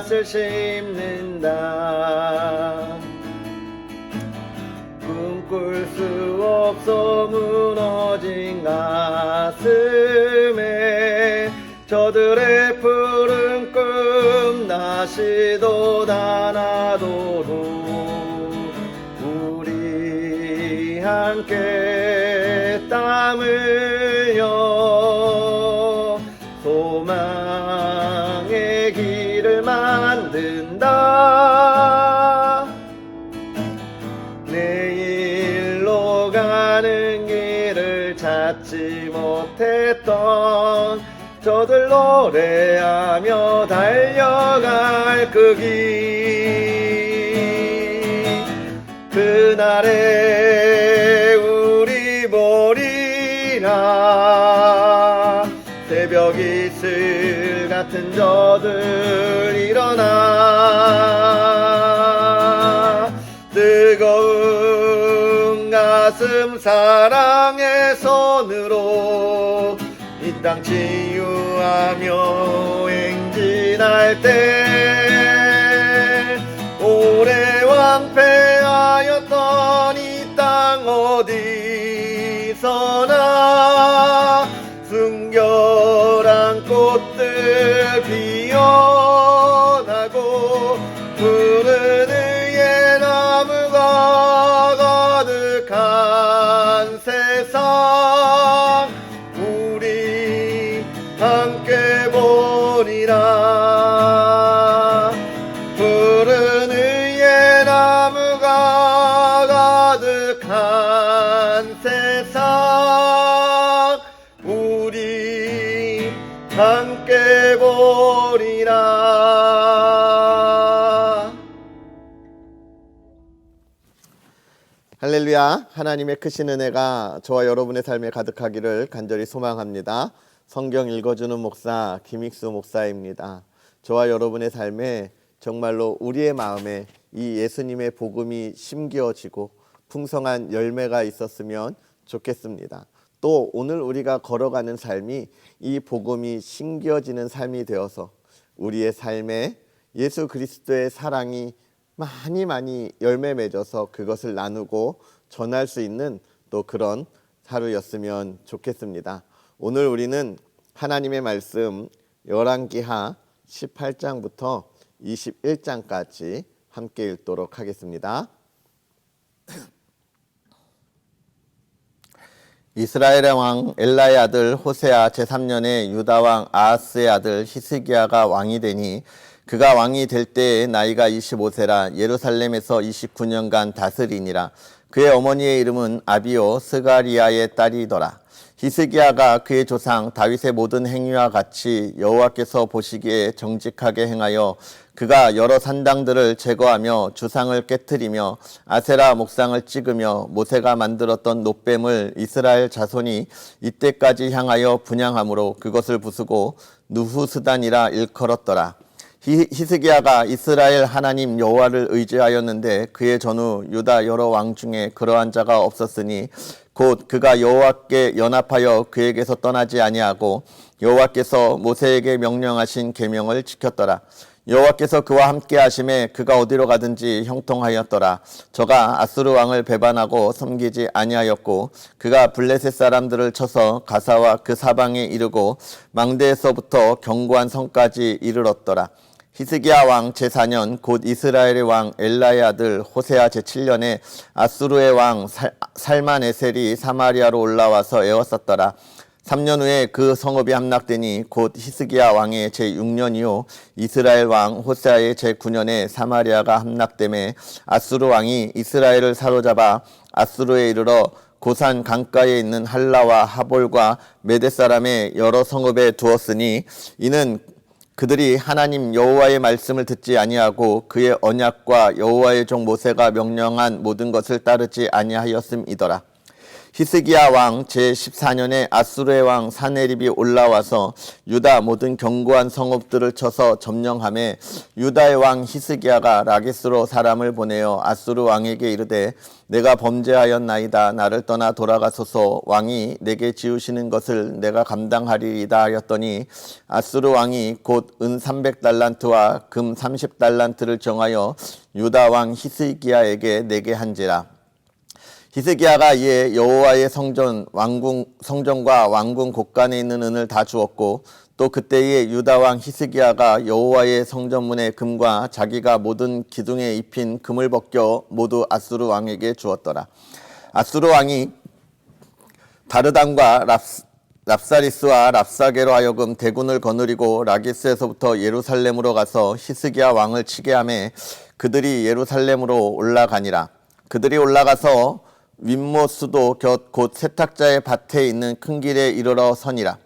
씨앗을 심는다. 꿈꿀 수 없어 무너진 가슴에 저들의 푸른 꿈 다시 돋아나도록 우리 함께 땀 흘려 소망의 길을 만든다. 내일로 가는 길을 찾지 못했던 저들 노래하며 달려갈 그 길, 그날에 우리 보리라. 새벽 이슬 같은 저들 일어나 뜨거운 가슴 사랑의 손으로 이 땅 치유하며 행진할 때 오래 왕패하였던 이 땅 어디서나 순결한 꽃들 피어나고 푸른 의의 나무가 가득한 세상 우리 함께 보리라. 푸른 의의 나무가 가득한 세상 우리 함께 보리라. 할렐루야. 하나님의 크신 은혜가 저와 여러분의 삶에 가득하기를 간절히 소망합니다. 성경 읽어주는 목사 김익수 목사입니다. 저와 여러분의 삶에 정말로 우리의 마음에 이 예수님의 복음이 심겨지고 풍성한 열매가 있었으면 좋겠습니다. 또 오늘 우리가 걸어가는 삶이 이 복음이 심겨지는 삶이 되어서 우리의 삶에 예수 그리스도의 사랑이 많이 열매 맺어서 그것을 나누고 전할 수 있는 또 그런 하루였으면 좋겠습니다. 오늘 우리는 하나님의 말씀 열왕기하 18장부터 21장까지 함께 읽도록 하겠습니다. 이스라엘의 왕 엘라의 아들 호세아 제3년에 유다 왕 아하스의 아들 히스기야가 왕이 되니 그가 왕이 될 때에 나이가 25세라 예루살렘에서 29년간 다스리니라. 그의 어머니의 이름은 아비오 스가리아의 딸이더라. 히스기야가 그의 조상 다윗의 모든 행위와 같이 여호와께서 보시기에 정직하게 행하여 그가 여러 산당들을 제거하며 주상을 깨트리며 아세라 목상을 찍으며 모세가 만들었던 놋뱀을 이스라엘 자손이 이때까지 향하여 분향함으로 그것을 부수고 누후스단이라 일컬었더라. 히스기야가 이스라엘 하나님 여호와를 의지하였는데 그의 전후 유다 여러 왕 중에 그러한 자가 없었으니 곧 그가 여호와께 연합하여 그에게서 떠나지 아니하고 여호와께서 모세에게 명령하신 계명을 지켰더라. 여호와께서 그와 함께 하심에 그가 어디로 가든지 형통하였더라. 저가 아수르 왕을 배반하고 섬기지 아니하였고 그가 블레셋 사람들을 쳐서 가사와 그 사방에 이르고 망대에서부터 견고한 성까지 이르렀더라. 히스기야 왕 제4년 곧 이스라엘의 왕 엘라의 아들 호세아 제7년에 아수르의 왕 살만에셀이 사마리아로 올라와서 에워쌌더라. 3년 후에 그 성읍이 함락되니 곧 히스기야 왕의 제6년이요 이스라엘 왕 호세아의 제9년에 사마리아가 함락되매 아수르 왕이 이스라엘을 사로잡아 아수르에 이르러 고산 강가에 있는 할라와 하볼과 메대 사람의 여러 성읍에 두었으니 이는 그들이 하나님 여호와의 말씀을 듣지 아니하고 그의 언약과 여호와의 종 모세가 명령한 모든 것을 따르지 아니하였음이더라. 히스기야 왕 제14년에 아수르의 왕 사네립이 올라와서 유다 모든 견고한 성읍들을 쳐서 점령하매 유다의 왕 히스기야가 라기스로 사람을 보내어 아수르 왕에게 이르되 내가 범죄하였나이다. 나를 떠나 돌아가소서. 왕이 내게 지으시는 것을 내가 감당하리이다 하였더니 아수르 왕이 곧 은 300달란트와 금 30달란트를 정하여 유다 왕 히스기야에게 내게 한지라. 히스기야가 이에 여호와의 성전과 왕궁 곳간에 있는 은을 다 주었고 또 그때에 유다 왕 히스기야가 여호와의 성전문의 금과 자기가 모든 기둥에 입힌 금을 벗겨 모두 아수르 왕에게 주었더라. 아수르 왕이 다르단과 랍사리스와 랍사게로 하여금 대군을 거느리고 라기스에서부터 예루살렘으로 가서 히스기야 왕을 치게 하매 그들이 예루살렘으로 올라가니라. 그들이 올라가서 윗못 수도 곁 곧 세탁자의 밭에 있는 큰 길에 이르러 서니라.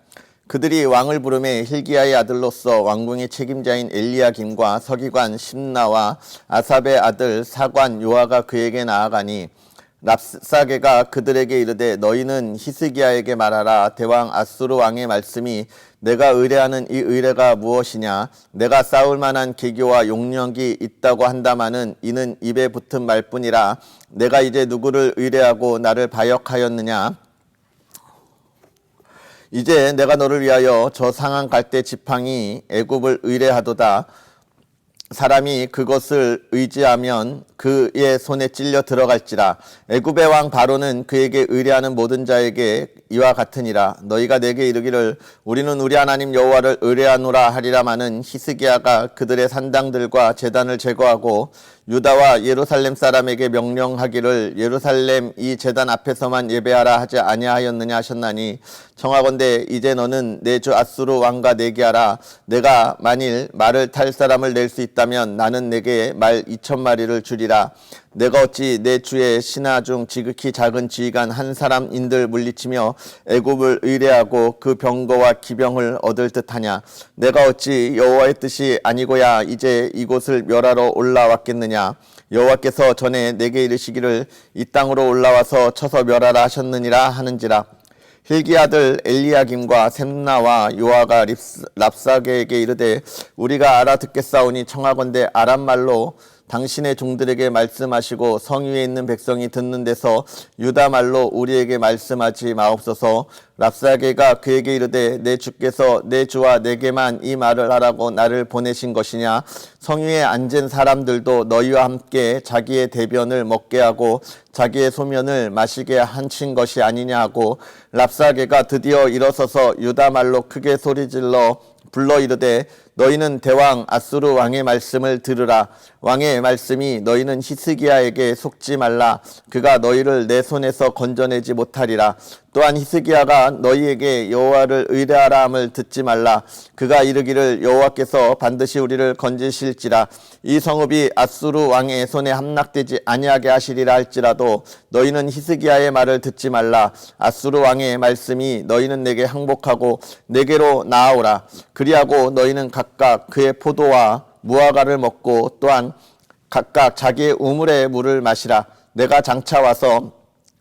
그들이 왕을 부르매 hil기야의 아들로서 왕궁의 책임자인 엘리야김과 서기관 심나와 아삽의 아들 사관 요아가 그에게 나아가니 랍사게가 그들에게 이르되 너희는 히스기야에게 말하라. 대왕 아수르 왕의 말씀이 내가 의뢰하는 이 의뢰가 무엇이냐. 내가 싸울 만한 계교와 용력이 있다고 한다마는 이는 입에 붙은 말뿐이라. 내가 이제 누구를 의뢰하고 나를 바역하였느냐. 이제 내가 너를 위하여 저 상한 갈대 지팡이 애굽을 의뢰하도다. 사람이 그것을 의지하면 그의 손에 찔려 들어갈지라. 애굽의 왕 바로는 그에게 의뢰하는 모든 자에게 이와 같으니라. 너희가 내게 이르기를 우리는 우리 하나님 여호와를 의뢰하노라 하리라마는 히스기야가 그들의 산당들과 제단을 제거하고 유다와 예루살렘 사람에게 명령하기를 예루살렘 이 제단 앞에서만 예배하라 하지 아니하였느냐 하셨나니 청하건대 이제 너는 내 주 아수르 왕과 내기하라. 내가 만일 말을 탈 사람을 낼 수 있다면 나는 내게 말 2,000마리를 주리라. 내가 어찌 내 주의 신하 중 지극히 작은 지휘관 한 사람인들 물리치며 애굽을 의뢰하고 그 병거와 기병을 얻을 듯하냐. 내가 어찌 여호와의 뜻이 아니고야 이제 이곳을 멸하러 올라왔겠느냐. 여호와께서 전에 내게 이르시기를 이 땅으로 올라와서 쳐서 멸하라 하셨느니라 하는지라. hil기 아들 엘리야김과 셈나와 요아가 랍사게에게 이르되 우리가 알아듣겠사오니 청하건대 아람 말로 당신의 종들에게 말씀하시고 성위에 있는 백성이 듣는 데서 유다 말로 우리에게 말씀하지 마옵소서. 랍사게가 그에게 이르되 내 주께서 내 주와 내게만 이 말을 하라고 나를 보내신 것이냐. 성위에 앉은 사람들도 너희와 함께 자기의 대변을 먹게 하고 자기의 소면을 마시게 하신 것이 아니냐 하고 랍사게가 드디어 일어서서 유다 말로 크게 소리질러 불러 이르되 너희는 대왕 아수르 왕의 말씀을 들으라. 왕의 말씀이 너희는 히스기야에게 속지 말라. 그가 너희를 내 손에서 건져내지 못하리라. 또한 히스기야가 너희에게 여호와를 의뢰하라 함을 듣지 말라. 그가 이르기를 여호와께서 반드시 우리를 건지실지라. 이 성읍이 아수르 왕의 손에 함락되지 아니하게 하시리라 할지라도 너희는 히스기야의 말을 듣지 말라. 아수르 왕의 말씀이 너희는 내게 항복하고 내게로 나아오라. 그리하고 너희는 각각 그의 포도와 무화과를 먹고 또한 각각 자기의 우물의 물을 마시라. 내가 장차 와서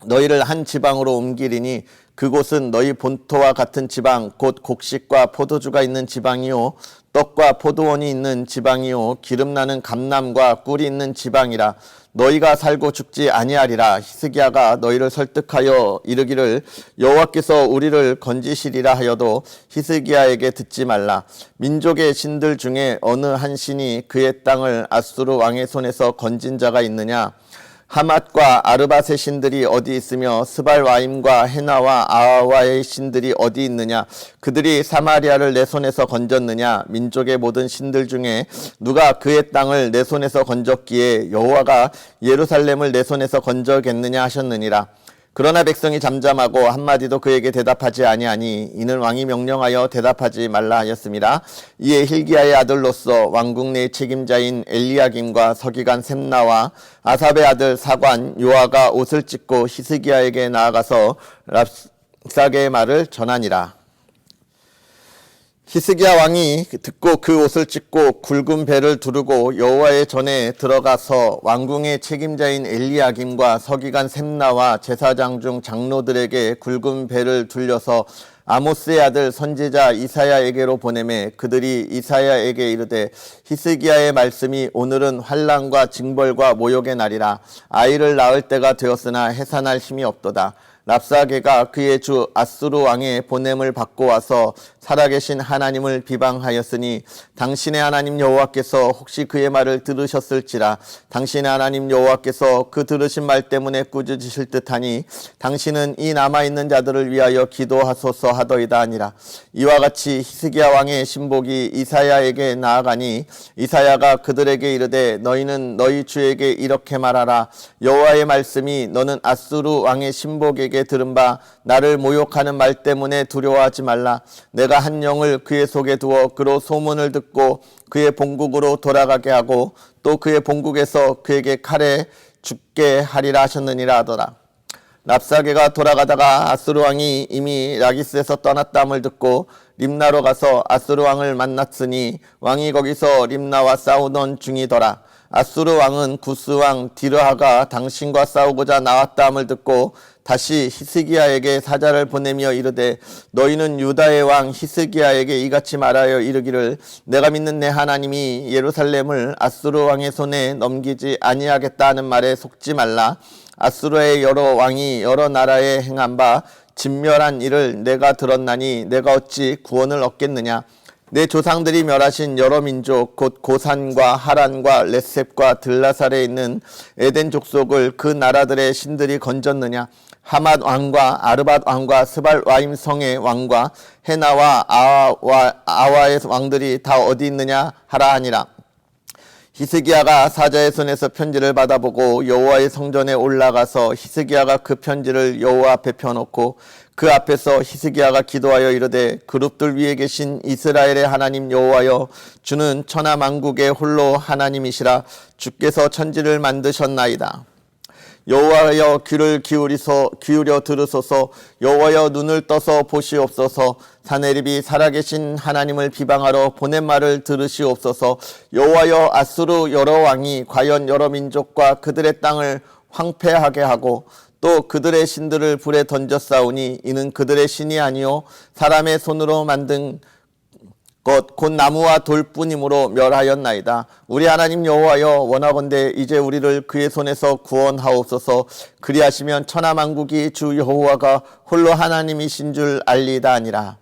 너희를 한 지방으로 옮기리니 그곳은 너희 본토와 같은 지방 곧 곡식과 포도주가 있는 지방이요 떡과 포도원이 있는 지방이요 기름나는 감람과 꿀이 있는 지방이라. 너희가 살고 죽지 아니하리라. 히스기야가 너희를 설득하여 이르기를 여호와께서 우리를 건지시리라 하여도 히스기야에게 듣지 말라. 민족의 신들 중에 어느 한 신이 그의 땅을 아수르 왕의 손에서 건진 자가 있느냐. 하맛과 아르밧의 신들이 어디 있으며 스발와임과 헤나와 아와의 신들이 어디 있느냐. 그들이 사마리아를 내 손에서 건졌느냐. 민족의 모든 신들 중에 누가 그의 땅을 내 손에서 건졌기에 여호와가 예루살렘을 내 손에서 건져겠느냐 하셨느니라. 그러나 백성이 잠잠하고 한마디도 그에게 대답하지 아니하니 이는 왕이 명령하여 대답하지 말라 하였습니다. 이에 hil기야의 아들로서 왕궁 내 책임자인 엘리야김과 서기관 셈나와 아삽의 아들 사관 요아가 옷을 찢고 히스기야에게 나아가서 랍사게의 말을 전하니라. 히스기야 왕이 듣고 그 옷을 찢고 굵은 배를 두르고 여호와의 전에 들어가서 왕궁의 책임자인 엘리야김과 서기관 셈나와 제사장 중 장로들에게 굵은 배를 둘려서 아모스의 아들 선지자 이사야에게로 보내매 그들이 이사야에게 이르되 히스기야의 말씀이 오늘은 환난과 징벌과 모욕의 날이라 아이를 낳을 때가 되었으나 해산할 힘이 없도다. 랍사게가 그의 주 아수르 왕의 보냄을 받고 와서 살아계신 하나님을 비방하였으니 당신의 하나님 여호와께서 혹시 그의 말을 들으셨을지라. 당신의 하나님 여호와께서 그 들으신 말 때문에 꾸짖으실 듯하니 당신은 이 남아있는 자들을 위하여 기도하소서 하더이다 하니라. 이와 같이 히스기야 왕의 신복이 이사야에게 나아가니 이사야가 그들에게 이르되 너희는 너희 주에게 이렇게 말하라. 여호와의 말씀이 너는 아수르 왕의 신복에게 들은 바 나를 모욕하는 말 때문에 두려워하지 말라. 내가 한 영을 그의 속에 두어 그로 소문을 듣고 그의 본국으로 돌아가게 하고 또 그의 본국에서 그에게 칼에 죽게 하리라 하셨느니라 하더라. 랍사게가 돌아가다가 아수르 왕이 이미 라기스에서 떠났다함을 듣고 림나로 가서 아수르 왕을 만났으니 왕이 거기서 림나와 싸우던 중이더라. 아수르 왕은 구스 왕 디르하가 당신과 싸우고자 나왔다함을 듣고 다시 히스기야에게 사자를 보내며 이르되 너희는 유다의 왕 히스기야에게 이같이 말하여 이르기를 내가 믿는 내 하나님이 예루살렘을 아수르 왕의 손에 넘기지 아니하겠다 하는 말에 속지 말라. 아수르의 여러 왕이 여러 나라에 행한 바 진멸한 일을 내가 들었나니 내가 어찌 구원을 얻겠느냐. 내 조상들이 멸하신 여러 민족 곧 고산과 하란과 레셉과 들라살에 있는 에덴 족속을 그 나라들의 신들이 건졌느냐. 하맛 왕과 아르밧 왕과 스발 와임 성의 왕과 헤나와 아와의 왕들이 다 어디 있느냐 하라 하니라. 히스기야가 사자의 손에서 편지를 받아보고 여호와의 성전에 올라가서 히스기야가 그 편지를 여호와 앞에 펴놓고 그 앞에서 히스기야가 기도하여 이르되 그룹들 위에 계신 이스라엘의 하나님 여호와여 주는 천하 만국의 홀로 하나님이시라. 주께서 천지를 만드셨나이다. 여호와여 귀를 기울여 들으소서. 여호와여 눈을 떠서 보시옵소서. 사네립이 살아계신 하나님을 비방하러 보낸 말을 들으시옵소서. 여호와여 아수르 여러 왕이 과연 여러 민족과 그들의 땅을 황폐하게 하고 또 그들의 신들을 불에 던져 싸우니 이는 그들의 신이 아니요 사람의 손으로 만든 것 곧 나무와 돌뿐이므로 멸하였나이다. 우리 하나님 여호와여 원하건대 이제 우리를 그의 손에서 구원하옵소서. 그리하시면 천하 만국이 주 여호와가 홀로 하나님이신 줄 알리다 아니라.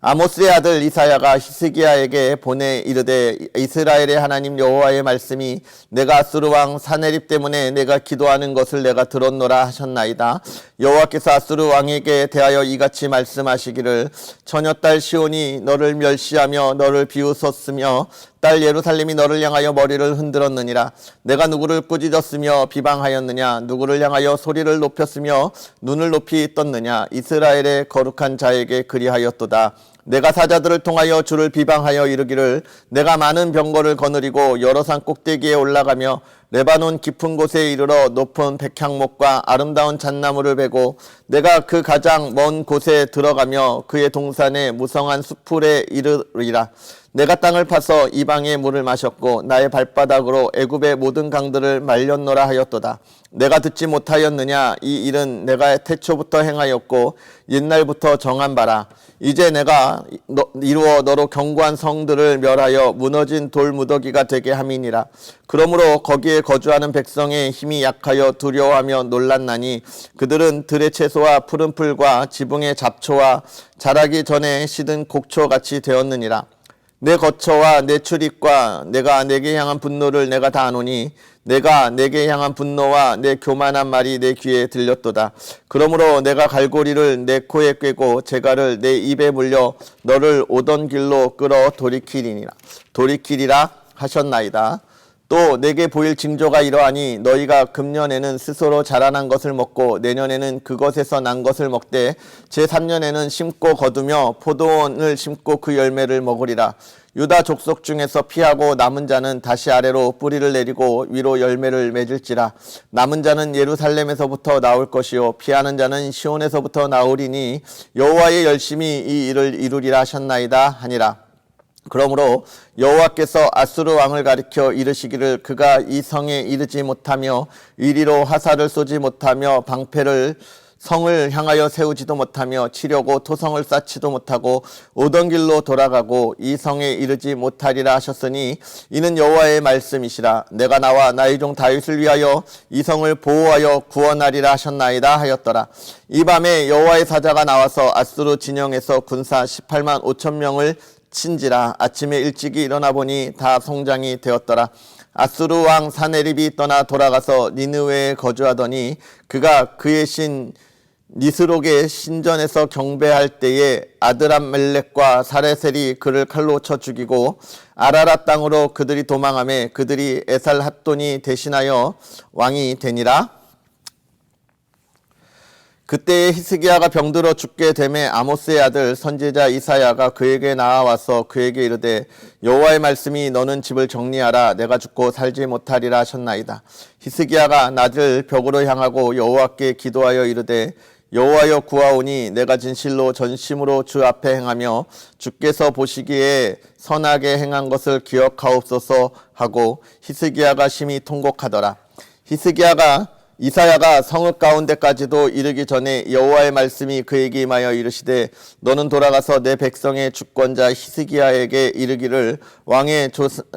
아모스의 아들 이사야가 히스기야에게 보내 이르되 이스라엘의 하나님 여호와의 말씀이 내가 아수르 왕 사네립 때문에 내가 기도하는 것을 내가 들었노라 하셨나이다. 여호와께서 아수르 왕에게 대하여 이같이 말씀하시기를 처녀딸 시온이 너를 멸시하며 너를 비웃었으며 딸 예루살렘이 너를 향하여 머리를 흔들었느니라. 내가 누구를 꾸짖었으며 비방하였느냐. 누구를 향하여 소리를 높였으며 눈을 높이 떴느냐. 이스라엘의 거룩한 자에게 그리하였도다. 내가 사자들을 통하여 주를 비방하여 이르기를 내가 많은 병거를 거느리고 여러 산 꼭대기에 올라가며 레바논 깊은 곳에 이르러 높은 백향목과 아름다운 잣나무를 베고 내가 그 가장 먼 곳에 들어가며 그의 동산에 무성한 수풀에 이르리라. 내가 땅을 파서 이방의 물을 마셨고 나의 발바닥으로 애굽의 모든 강들을 말렸노라 하였도다. 내가 듣지 못하였느냐. 이 일은 내가 태초부터 행하였고 옛날부터 정한 바라. 이제 내가 이루어 너로 견고한 성들을 멸하여 무너진 돌 무더기가 되게 함이니라. 그러므로 거기에 거주하는 백성의 힘이 약하여 두려워하며 놀랐나니 그들은 들의 채소와 푸른 풀과 지붕의 잡초와 자라기 전에 시든 곡초같이 되었느니라. 내 거처와 내 출입과 내가 내게 향한 분노를 내가 다 아노니 내가 내게 향한 분노와 내 교만한 말이 내 귀에 들렸도다. 그러므로 내가 갈고리를 내 코에 꿰고 재갈을 내 입에 물려 너를 오던 길로 끌어 돌이키리라 하셨나이다. 또 내게 보일 징조가 이러하니 너희가 금년에는 스스로 자라난 것을 먹고 내년에는 그것에서 난 것을 먹되 제3년에는 심고 거두며 포도원을 심고 그 열매를 먹으리라. 유다 족속 중에서 피하고 남은 자는 다시 아래로 뿌리를 내리고 위로 열매를 맺을지라. 남은 자는 예루살렘에서부터 나올 것이요 피하는 자는 시온에서부터 나오리니 여호와의 열심히 이 일을 이루리라 하셨나이다 하니라. 그러므로 여호와께서 아수르 왕을 가리켜 이르시기를 그가 이 성에 이르지 못하며 이리로 화살을 쏘지 못하며 방패를 성을 향하여 세우지도 못하며 치려고 토성을 쌓지도 못하고 오던 길로 돌아가고 이 성에 이르지 못하리라 하셨으니 이는 여호와의 말씀이시라. 내가 나와 나의 종 다윗을 위하여 이 성을 보호하여 구원하리라 하셨나이다 하였더라. 이 밤에 여호와의 사자가 나와서 아수르 진영에서 군사 18만 5천 명을 친지라. 아침에 일찍이 일어나 보니 다 성장이 되었더라. 아수르 왕 사네립이 떠나 돌아가서 니느웨에 거주하더니 그가 그의 신 니스록의 신전에서 경배할 때에 아드람멜렉과 사레셀이 그를 칼로 쳐 죽이고 아라랏 땅으로 그들이 도망하매 그들이 에살핫돈이 대신하여 왕이 되니라. 그때에 히스기야가 병들어 죽게 되매 아모스의 아들 선지자 이사야가 그에게 나아와서 그에게 이르되 여호와의 말씀이 너는 집을 정리하라 내가 죽고 살지 못하리라 하셨나이다. 히스기야가 낮을 벽으로 향하고 여호와께 기도하여 이르되 여호와여 구하오니 내가 진실로 전심으로 주 앞에 행하며 주께서 보시기에 선하게 행한 것을 기억하옵소서 하고 히스기야가 심히 통곡하더라. 이사야가 성읍 가운데까지도 이르기 전에 여호와의 말씀이 그에게 임하여 이르시되 너는 돌아가서 내 백성의 주권자 히스기야에게 이르기를 왕의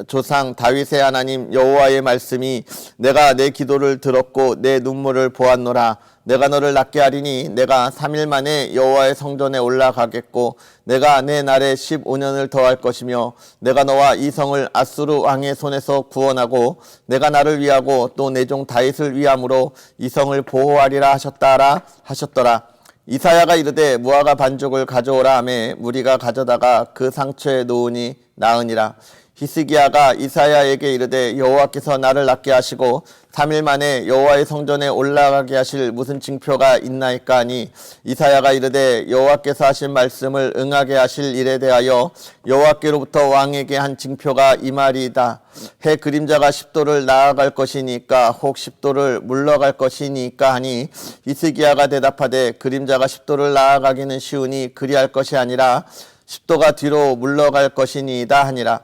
조상 다윗의 하나님 여호와의 말씀이 내가 내 기도를 들었고 내 눈물을 보았노라. 내가 너를 낫게 하리니 내가 3일 만에 여호와의 성전에 올라가겠고 내가 내 날에 15년을 더할 것이며 내가 너와 이 성을 아수르 왕의 손에서 구원하고 내가 나를 위하고 또 내 종 다윗을 위함으로 이 성을 보호하리라 하셨더라. 이사야가 이르되 무화과 반죽을 가져오라 하매 무리가 가져다가 그 상처에 놓으니 나으니라. 히스기야가 이사야에게 이르되 여호와께서 나를 낫게 하시고 3일 만에 여호와의 성전에 올라가게 하실 무슨 징표가 있나이까 하니 이사야가 이르되 여호와께서 하신 말씀을 응하게 하실 일에 대하여 여호와께로부터 왕에게 한 징표가 이 말이다. 해 그림자가 10도를 나아갈 것이니까 혹 10도를 물러갈 것이니까 하니 히스기야가 대답하되 그림자가 10도를 나아가기는 쉬우니 그리할 것이 아니라 10도가 뒤로 물러갈 것이니이다 하니라.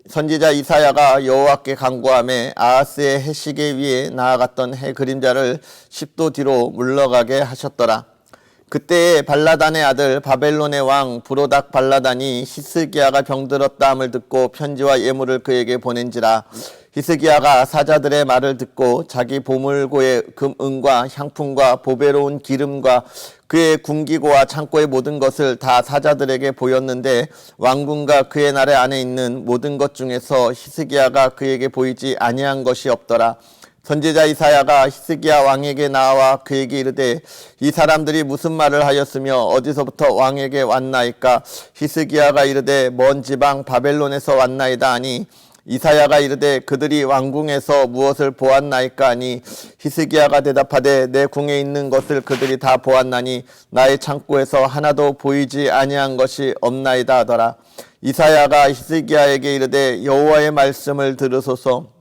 선지자 이사야가 여호와께 간구하며 아하스의 해시계 위에 나아갔던 해 그림자를 10도 뒤로 물러가게 하셨더라. 그때에 발라단의 아들 바벨론의 왕 브로닥 발라단이 히스기야가 병들었다 함을 듣고 편지와 예물을 그에게 보낸지라. 히스기야가 사자들의 말을 듣고 자기 보물고의 금은과 향품과 보배로운 기름과 그의 궁기고와 창고의 모든 것을 다 사자들에게 보였는데 왕궁과 그의 나라 안에 있는 모든 것 중에서 히스기야가 그에게 보이지 아니한 것이 없더라. 선지자 이사야가 히스기야 왕에게 나와 그에게 이르되 이 사람들이 무슨 말을 하였으며 어디서부터 왕에게 왔나이까? 히스기야가 이르되 먼 지방 바벨론에서 왔나이다 하니 이사야가 이르되 그들이 왕궁에서 무엇을 보았나이까 하니 히스기야가 대답하되 내 궁에 있는 것을 그들이 다 보았나니 나의 창고에서 하나도 보이지 아니한 것이 없나이다 하더라. 이사야가 히스기야에게 이르되 여호와의 말씀을 들으소서.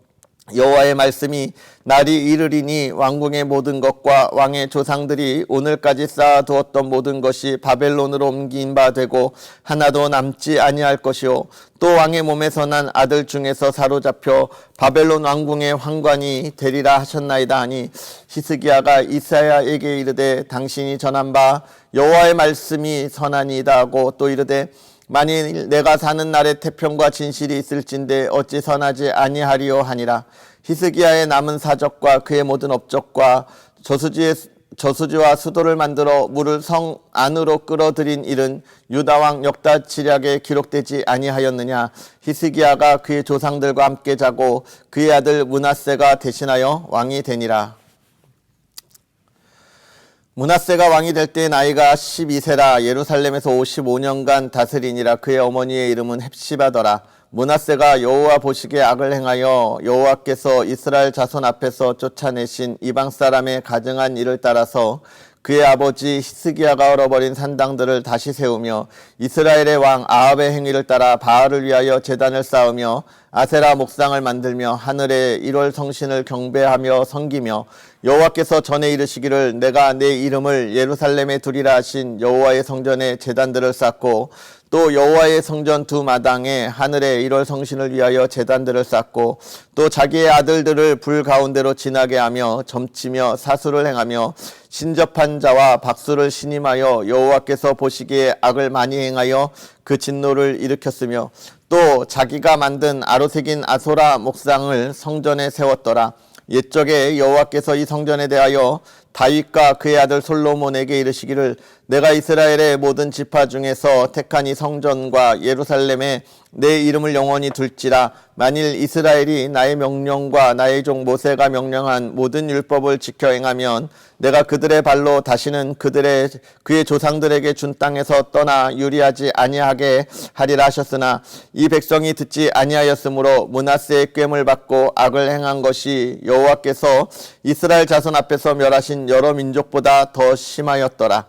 여호와의 말씀이 날이 이르리니 왕궁의 모든 것과 왕의 조상들이 오늘까지 쌓아두었던 모든 것이 바벨론으로 옮긴 바 되고 하나도 남지 아니할 것이요 또 왕의 몸에서 난 아들 중에서 사로잡혀 바벨론 왕궁의 환관이 되리라 하셨나이다 하니 히스기야가 이사야에게 이르되 당신이 전한 바 여호와의 말씀이 선하니이다 하고 또 이르되 만일 내가 사는 날에 태평과 진실이 있을진데 어찌 선하지 아니하리요 하니라. 히스기야의 남은 사적과 그의 모든 업적과 저수지와 수도를 만들어 물을 성 안으로 끌어들인 일은 유다왕 역다지략에 기록되지 아니하였느냐. 히스기야가 그의 조상들과 함께 자고 그의 아들 므낫세가 대신하여 왕이 되니라. 므낫세가 왕이 될 때 나이가 12세라 예루살렘에서 55년간 다스리니라. 그의 어머니의 이름은 헵시바더라. 므낫세가 여호와 보시기에 악을 행하여 여호와께서 이스라엘 자손 앞에서 쫓아내신 이방 사람의 가증한 일을 따라서 그의 아버지 히스기야가 얼어버린 산당들을 다시 세우며 이스라엘의 왕 아합의 행위를 따라 바알을 위하여 제단을 쌓으며 아세라 목상을 만들며 하늘의 1월 성신을 경배하며 섬기며 여호와께서 전에 이르시기를 내가 내 이름을 예루살렘에 두리라 하신 여호와의 성전에 제단들을 쌓고 또 여호와의 성전 두 마당에 하늘의 1월 성신을 위하여 제단들을 쌓고 또 자기의 아들들을 불 가운데로 지나게 하며 점치며 사수를 행하며 신접한 자와 박수를 신임하여 여호와께서 보시기에 악을 많이 행하여 그 진노를 일으켰으며 또 자기가 만든 아로새긴 아소라 목상을 성전에 세웠더라. 옛적에 여호와께서 이 성전에 대하여 다윗과 그의 아들 솔로몬에게 이르시기를 내가 이스라엘의 모든 지파 중에서 택한 이 성전과 예루살렘에 내 이름을 영원히 둘지라. 만일 이스라엘이 나의 명령과 나의 종 모세가 명령한 모든 율법을 지켜 행하면 내가 그들의 발로 다시는 그의 조상들에게 준 땅에서 떠나 유리하지 아니하게 하리라 하셨으나 이 백성이 듣지 아니하였으므로 므낫세의 꾀을 받고 악을 행한 것이 여호와께서 이스라엘 자손 앞에서 멸하신 여러 민족보다 더 심하였더라.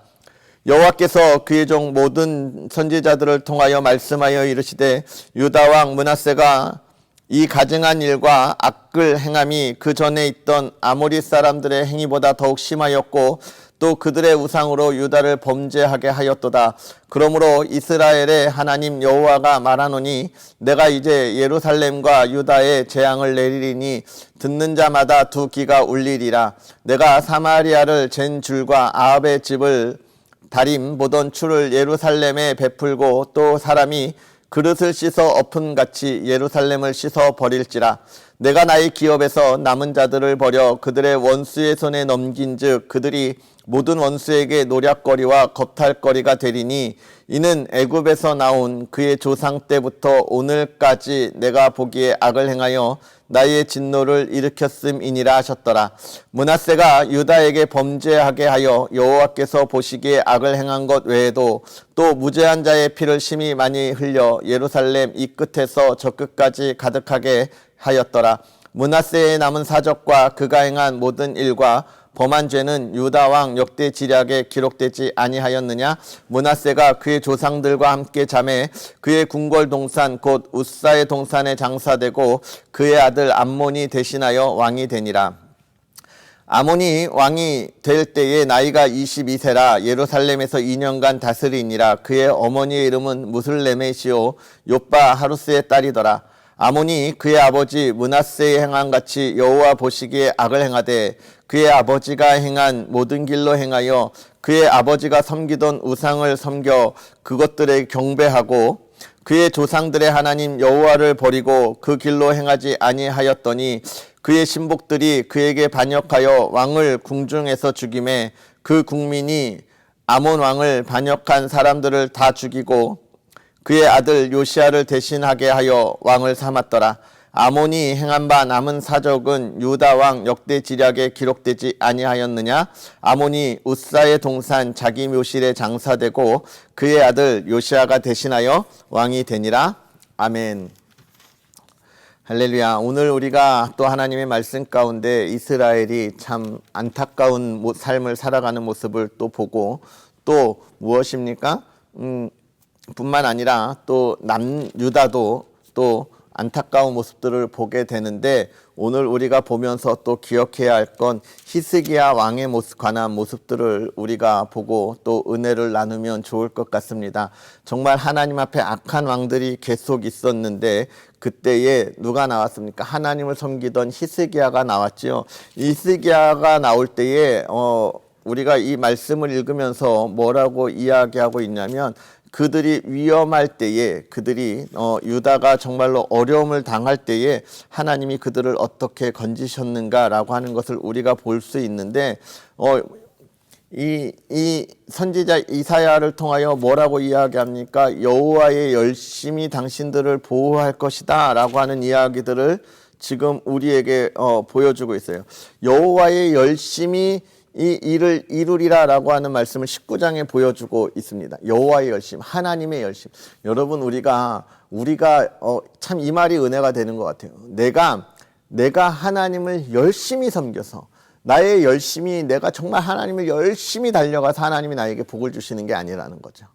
여호와께서 그의 종 모든 선지자들을 통하여 말씀하여 이르시되 유다 왕 므낫세가 이 가증한 일과 악을 행함이 그 전에 있던 아모리 사람들의 행위보다 더욱 심하였고 또 그들의 우상으로 유다를 범죄하게 하였도다. 그러므로 이스라엘의 하나님 여호와가 말하노니 내가 이제 예루살렘과 유다에 재앙을 내리리니 듣는 자마다 두 귀가 울리리라. 내가 사마리아를 잰 줄과 아합의 집을 다림 보던 추를 예루살렘에 베풀고 또 사람이 그릇을 씻어 엎은같이 예루살렘을 씻어 버릴지라. 내가 나의 기업에서 남은 자들을 버려 그들의 원수의 손에 넘긴즉 그들이 모든 원수에게 노략거리와 겁탈거리가 되리니 이는 애굽에서 나온 그의 조상 때부터 오늘까지 내가 보기에 악을 행하여 나의 진노를 일으켰음이니라 하셨더라. 므낫세가 유다에게 범죄하게 하여 여호와께서 보시기에 악을 행한 것 외에도 또 무죄한 자의 피를 심히 많이 흘려 예루살렘 이 끝에서 저 끝까지 가득하게 하였더라. 므낫세의 남은 사적과 그가 행한 모든 일과 범한 죄는 유다 왕 역대 지략에 기록되지 아니하였느냐? 므낫세가 그의 조상들과 함께 잠에 그의 궁궐 동산 곧 우사의 동산에 장사되고 그의 아들 암몬이 대신하여 왕이 되니라. 아몬이 왕이 될 때에 나이가 22세라 예루살렘에서 2년간 다스리니라. 그의 어머니의 이름은 무슬레메시오 욥바 하루스의 딸이더라. 아몬이 그의 아버지 므낫세의 행한 같이 여호와 보시기에 악을 행하되 그의 아버지가 행한 모든 길로 행하여 그의 아버지가 섬기던 우상을 섬겨 그것들에 경배하고 그의 조상들의 하나님 여호와를 버리고 그 길로 행하지 아니하였더니 그의 신복들이 그에게 반역하여 왕을 궁중에서 죽이매 그 국민이 아몬 왕을 반역한 사람들을 다 죽이고 그의 아들 요시아를 대신하게 하여 왕을 삼았더라. 아몬이 행한 바 남은 사적은 유다 왕 역대 지략에 기록되지 아니하였느냐? 아몬이 우사의 동산 자기 묘실에 장사되고 그의 아들 요시아가 대신하여 왕이 되니라. 아멘. 할렐루야. 오늘 우리가 또 하나님의 말씀 가운데 이스라엘이 참 안타까운 삶을 살아가는 모습을 또 보고 또 무엇입니까? 뿐만 아니라 또 남유다도 또 안타까운 모습들을 보게 되는데 오늘 우리가 보면서 또 기억해야 할 건 히스기야 왕의 관한 모습들을 우리가 보고 또 은혜를 나누면 좋을 것 같습니다. 정말 하나님 앞에 악한 왕들이 계속 있었는데 그때에 누가 나왔습니까? 하나님을 섬기던 히스기야가 나왔지요. 히스기야가 나올 때에 우리가 이 말씀을 읽으면서 뭐라고 이야기하고 있냐면 그들이 위험할 때에 그들이 유다가 정말로 어려움을 당할 때에 하나님이 그들을 어떻게 건지셨는가라고 하는 것을 우리가 볼 수 있는데 이 선지자 이사야를 통하여 뭐라고 이야기합니까? 여호와의 열심히 당신들을 보호할 것이다 라고 하는 이야기들을 지금 우리에게 보여주고 있어요. 여호와의 열심히 이 일을 이루리라 라고 하는 말씀을 19장에 보여주고 있습니다. 여호와의 열심, 하나님의 열심. 여러분 우리가 참 이 말이 은혜가 되는 것 같아요. 내가 하나님을 열심히 섬겨서 나의 열심이 내가 정말 하나님을 열심히 달려가서 하나님이 나에게 복을 주시는 게 아니라는 거죠.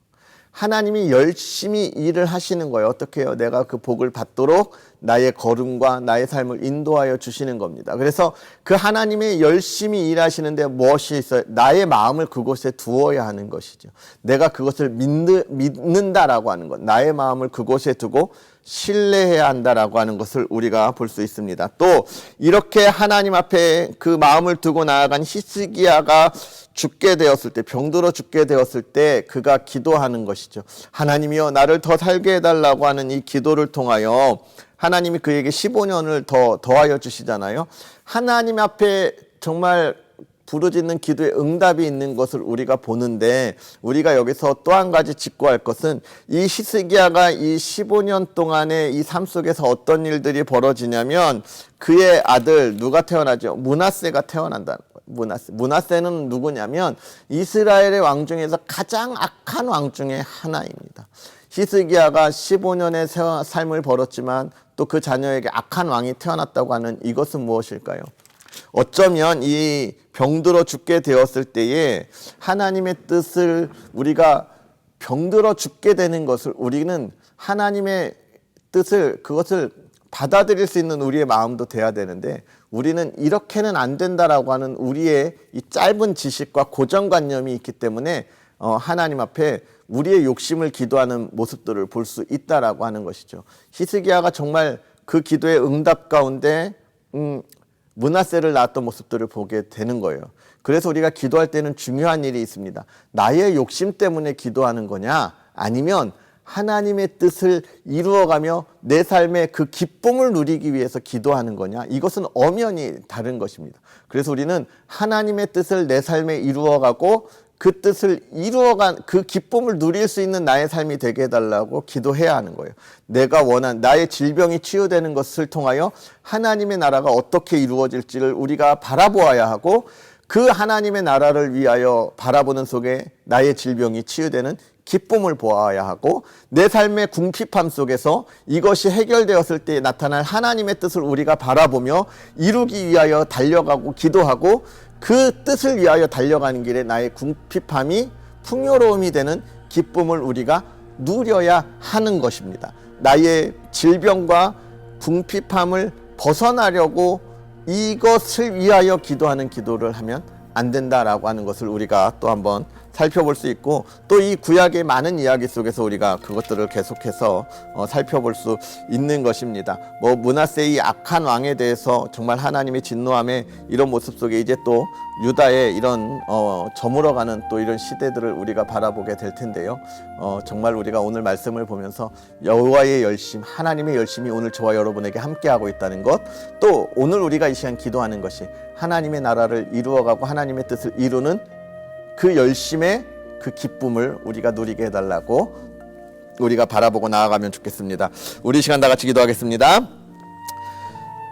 하나님이 열심히 일을 하시는 거예요. 어떻게 해요? 내가 그 복을 받도록 나의 걸음과 나의 삶을 인도하여 주시는 겁니다. 그래서 그 하나님의 열심히 일하시는데 무엇이 있어요? 나의 마음을 그곳에 두어야 하는 것이죠. 내가 그것을 믿는다라고 하는 것. 나의 마음을 그곳에 두고 신뢰해야 한다라고 하는 것을 우리가 볼 수 있습니다. 또 이렇게 하나님 앞에 그 마음을 두고 나아간 히스기야가 죽게 되었을 때, 병들어 죽게 되었을 때 그가 기도하는 것이죠. 하나님이여 나를 더 살게 해달라고 하는 이 기도를 통하여 하나님이 그에게 15년을 더하여 주시잖아요. 하나님 앞에 정말 부르짖는 기도에 응답이 있는 것을 우리가 보는데, 우리가 여기서 또 한 가지 짚고 할 것은 이 히스기야가 이 15년 동안의 이 삶 속에서 어떤 일들이 벌어지냐면, 그의 아들 누가 태어나죠? 므낫세가 태어난다는 거예요. 므낫세는 누구냐면 이스라엘의 왕 중에서 가장 악한 왕 중에 하나입니다. 히스기야가 15년의 삶을 벌었지만 또 그 자녀에게 악한 왕이 태어났다고 하는 이것은 무엇일까요? 어쩌면 이 병들어 죽게 되었을 때에 하나님의 뜻을, 우리가 병들어 죽게 되는 것을, 우리는 하나님의 뜻을, 그것을 받아들일 수 있는 우리의 마음도 돼야 되는데, 우리는 이렇게는 안 된다라고 하는 우리의 이 짧은 지식과 고정관념이 있기 때문에 하나님 앞에 우리의 욕심을 기도하는 모습들을 볼 수 있다라고 하는 것이죠. 히스기야가 정말 그 기도의 응답 가운데 므낫세를 낳았던 모습들을 보게 되는 거예요. 그래서 우리가 기도할 때는 중요한 일이 있습니다. 나의 욕심 때문에 기도하는 거냐, 아니면 하나님의 뜻을 이루어가며 내 삶의 그 기쁨을 누리기 위해서 기도하는 거냐, 이것은 엄연히 다른 것입니다. 그래서 우리는 하나님의 뜻을 내 삶에 이루어가고 그 뜻을 이루어간 그 기쁨을 누릴 수 있는 나의 삶이 되게 해달라고 기도해야 하는 거예요. 내가 원한 나의 질병이 치유되는 것을 통하여 하나님의 나라가 어떻게 이루어질지를 우리가 바라보아야 하고, 그 하나님의 나라를 위하여 바라보는 속에 나의 질병이 치유되는 기쁨을 보아야 하고, 내 삶의 궁핍함 속에서 이것이 해결되었을 때 나타날 하나님의 뜻을 우리가 바라보며 이루기 위하여 달려가고 기도하고, 그 뜻을 위하여 달려가는 길에 나의 궁핍함이 풍요로움이 되는 기쁨을 우리가 누려야 하는 것입니다. 나의 질병과 궁핍함을 벗어나려고 이것을 위하여 기도하는 기도를 하면 안 된다라고 하는 것을 우리가 또 한번 살펴볼 수 있고, 또 이 구약의 많은 이야기 속에서 우리가 그것들을 계속해서 살펴볼 수 있는 것입니다. 므낫세의 악한 왕에 대해서 정말 하나님의 진노함의 이런 모습 속에 이제 또 유다의 이런 저물어가는 또 이런 시대들을 우리가 바라보게 될 텐데요. 정말 우리가 오늘 말씀을 보면서 여호와의 열심, 하나님의 열심이 오늘 저와 여러분에게 함께하고 있다는 것, 또 오늘 우리가 이 시간 기도하는 것이 하나님의 나라를 이루어가고 하나님의 뜻을 이루는 그 열심의 그 기쁨을 우리가 누리게 해달라고 우리가 바라보고 나아가면 좋겠습니다. 우리 시간 다 같이 기도하겠습니다.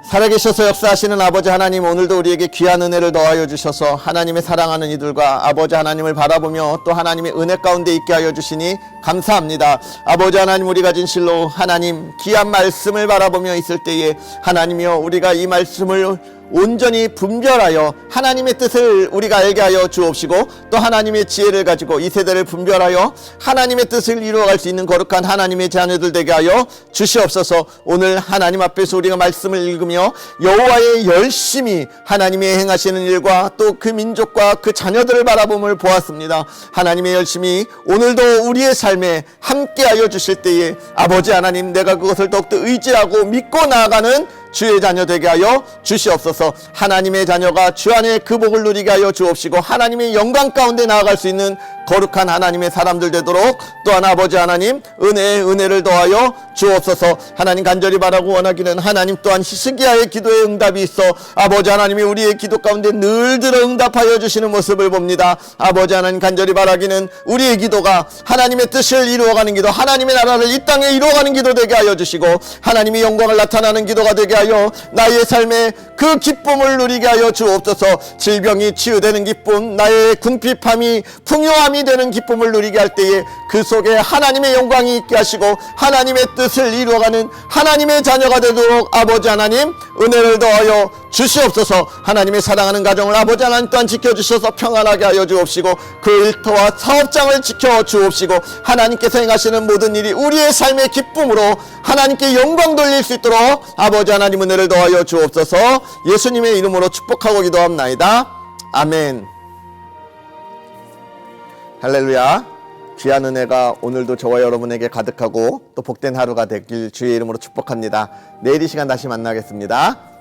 살아계셔서 역사하시는 아버지 하나님, 오늘도 우리에게 귀한 은혜를 더하여 주셔서 하나님의 사랑하는 이들과 아버지 하나님을 바라보며 또 하나님의 은혜 가운데 있게 하여 주시니 감사합니다. 아버지 하나님, 우리가 진실로 하나님 귀한 말씀을 바라보며 있을 때에 하나님이여, 우리가 이 말씀을 온전히 분별하여 하나님의 뜻을 우리가 알게 하여 주옵시고, 또 하나님의 지혜를 가지고 이 세대를 분별하여 하나님의 뜻을 이루어갈 수 있는 거룩한 하나님의 자녀들 되게 하여 주시옵소서. 오늘 하나님 앞에서 우리가 말씀을 읽으며 여호와의 열심히 하나님의 행하시는 일과 또 그 민족과 그 자녀들을 바라봄을 보았습니다. 하나님의 열심히 오늘도 우리의 삶에 함께하여 주실 때에 아버지 하나님, 내가 그것을 더욱더 의지하고 믿고 나아가는 주의 자녀 되게 하여 주시옵소서. 하나님의 자녀가 주 안에 그 복을 누리게 하여 주옵시고, 하나님의 영광 가운데 나아갈 수 있는 거룩한 하나님의 사람들 되도록 또한 아버지 하나님 은혜를 더하여 주옵소서. 하나님, 간절히 바라고 원하기는 하나님 또한 히스기야의 기도에 응답이 있어 아버지 하나님이 우리의 기도 가운데 늘 들어 응답하여 주시는 모습을 봅니다. 아버지 하나님, 간절히 바라기는 우리의 기도가 하나님의 뜻을 이루어가는 기도, 하나님의 나라를 이 땅에 이루어가는 기도 되게 하여 주시고, 하나님의 영광을 나타나는 기도가 되게 하여 나의 삶에 그 기쁨을 누리게 하여 주옵소서. 질병이 치유되는 기쁨, 나의 궁핍함이 풍요함이 사람이 되는 기쁨을 누리게 할 때에 그 속에 하나님의 영광이 있게 하시고 하나님의 뜻을 이루어가는 하나님의 자녀가 되도록 아버지 하나님 은혜를 더하여 주시옵소서. 하나님의 사랑하는 가정을 아버지 하나님 또한 지켜주셔서 평안하게 하여 주옵시고 그 일터와 사업장을 지켜주옵시고 하나님께서 행하시는 모든 일이 우리의 삶의 기쁨으로 하나님께 영광 돌릴 수 있도록 아버지 하나님 은혜를 더하여 주옵소서. 예수님의 이름으로 축복하고 기도합나이다. 아멘. 할렐루야. 귀한 은혜가 오늘도 저와 여러분에게 가득하고 또 복된 하루가 되길 주의 이름으로 축복합니다. 내일 이 시간 다시 만나겠습니다.